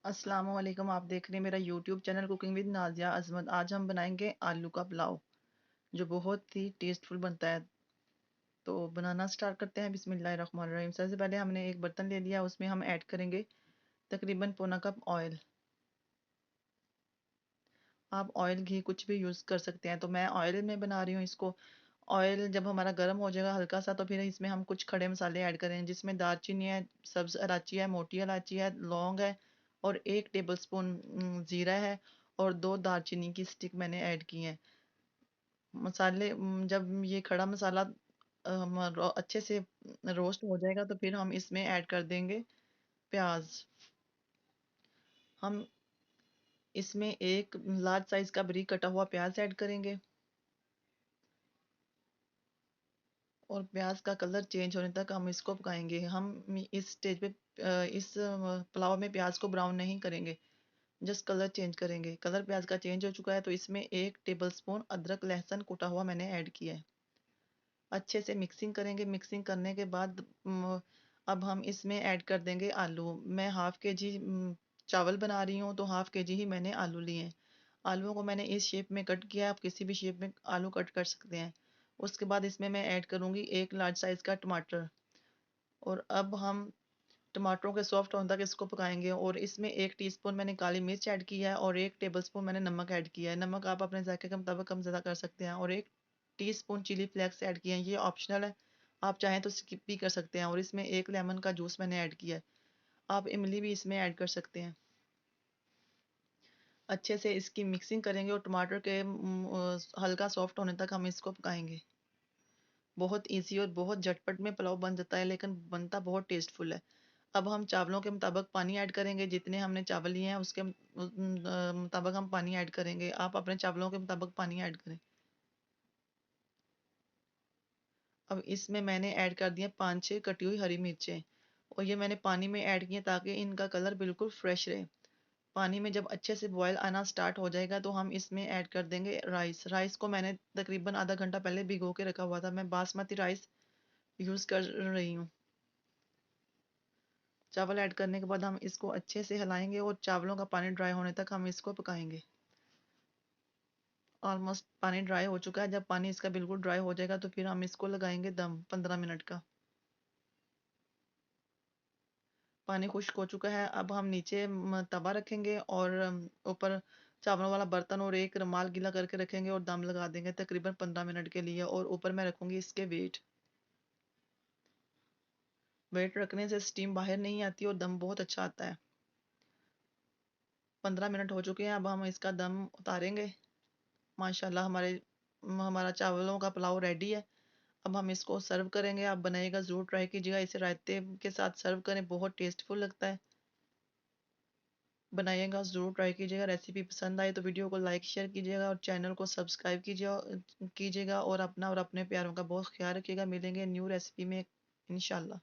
अस्सलाम वालेकुम। आप देख रहे हैं मेरा YouTube channel cooking with Nazia Azmat. आज हम बनाएंगे आलू का पुलाव जो बहुत ही टेस्टफुल बनता है। तो बनाना स्टार्ट करते हैं। बिस्मिल्लाहिर्रहमानिर्रहीम। सबसे पहले हमने एक बर्तन ले लिया, उसमें हम ऐड करेंगे तकरीबन पौना कप ऑयल। आप ऑयल घी कुछ भी यूज़ कर सकते हैं, तो मैं ऑयल में बना रही हूँ इसको। ऑयल जब हमारा गर्म हो जाएगा हल्का सा, तो फिर इसमें हम कुछ खड़े मसाले ऐड करें, जिसमें दालचीनी है, सब्ज़ इलायची है, मोटी इलायची है, लौंग है और 1 टेबलस्पून ज़ीरा है और 2 दालचीनी की स्टिक मैंने ऐड की हैं। मसाले जब ये खड़ा मसाला अच्छे से रोस्ट हो जाएगा, तो फिर हम इसमें ऐड कर देंगे प्याज। हम इसमें एक लार्ज साइज़ का बारीक कटा हुआ प्याज ऐड करेंगे और प्याज का कलर चेंज होने तक हम इसको पकाएंगे। हम इस स्टेज पे इस पुलाव में प्याज को ब्राउन नहीं करेंगे, जस्ट कलर चेंज करेंगे। कलर प्याज का चेंज हो चुका है, तो इसमें 1 टेबलस्पून अदरक लहसुन कुटा हुआ मैंने ऐड किया है। अच्छे से मिक्सिंग करेंगे। मिक्सिंग करने के बाद अब हम इसमें ऐड कर देंगे आलू। मैं हाफ़ के जी चावल बना रही हूँ, तो हाफ़ के जी ही मैंने आलू लिए हैं। आलूओं को मैंने इस शेप में कट किया है, आप किसी भी शेप में आलू कट कर सकते हैं। उसके बाद इसमें मैं ऐड करूँगी 1 लार्ज साइज़ का टमाटर और अब हम टमाटरों के सॉफ्ट होने तक इसको पकाएँगे और इसमें 1 टीस्पून मैंने काली मिर्च ऐड की है और 1 टेबलस्पून मैंने नमक ऐड किया है। नमक आप अपने ज़ायके के मुताबिक कम ज़्यादा कर सकते हैं और 1 टीस्पून चिली फ्लेक्स ऐड किए हैं। ये ऑप्शनल है, आप चाहें तो स्किप भी कर सकते हैं और इसमें 1 लेमन का जूस मैंने ऐड किया है। आप इमली भी इसमें ऐड कर सकते हैं। अच्छे से इसकी मिक्सिंग करेंगे और टमाटर के हल्का सॉफ्ट होने तक हम इसको पकाएँगे। बहुत ईज़ी और बहुत झटपट में पुलाव बन जाता है, लेकिन बनता बहुत टेस्टफुल है। अब हम चावलों के मुताबिक पानी ऐड करेंगे। जितने हमने चावल लिए हैं उसके मुताबिक हम पानी ऐड करेंगे। आप अपने चावलों के मुताबिक पानी ऐड करें। अब इसमें मैंने ऐड कर दिया 5-6 कटी हुई हरी मिर्चें और ये मैंने पानी में ऐड किए ताकि इनका कलर बिल्कुल फ्रेश रहे। पानी में जब अच्छे से बॉयल आना स्टार्ट हो जाएगा, तो हम इसमें ऐड कर देंगे राइस। राइस को मैंने तकरीबन आधा घंटा पहले भिगो के रखा हुआ था। मैं बासमती राइस यूज़ कर रही हूँ। चावल ऐड करने के बाद हम इसको अच्छे से हिलाएंगे और चावलों का पानी ड्राई होने तक हम इसको पकाएंगे। ऑलमोस्ट पानी ड्राई हो चुका है। जब पानी इसका बिल्कुल ड्राई हो जाएगा, तो फिर हम इसको लगाएंगे दम 15 मिनट का। पानी खुश्क हो चुका है। अब हम नीचे तवा रखेंगे और ऊपर चावलों वाला बर्तन और एक रुमाल गीला करके रखेंगे और दम लगा देंगे तकरीबन 15 मिनट के लिए और ऊपर मैं रखूंगी इसके वेट। वेट रखने से स्टीम बाहर नहीं आती और दम बहुत अच्छा आता है। 15 मिनट हो चुके हैं। अब हम इसका दम उतारेंगे। माशाल्लाह हमारा चावलों का पुलाव रेडी है। अब हम इसको सर्व करेंगे। आप बनाइएगा, ज़रूर ट्राई कीजिएगा। इसे रायते के साथ सर्व करें, बहुत टेस्टफुल लगता है। बनाइएगा, ज़रूर ट्राई कीजिएगा। रेसिपी पसंद आए तो वीडियो को लाइक शेयर कीजिएगा और चैनल को सब्सक्राइब कीजिएगा और अपना और अपने प्यारों का बहुत ख्याल रखिएगा। मिलेंगे न्यू रेसिपी में इंशाल्लाह।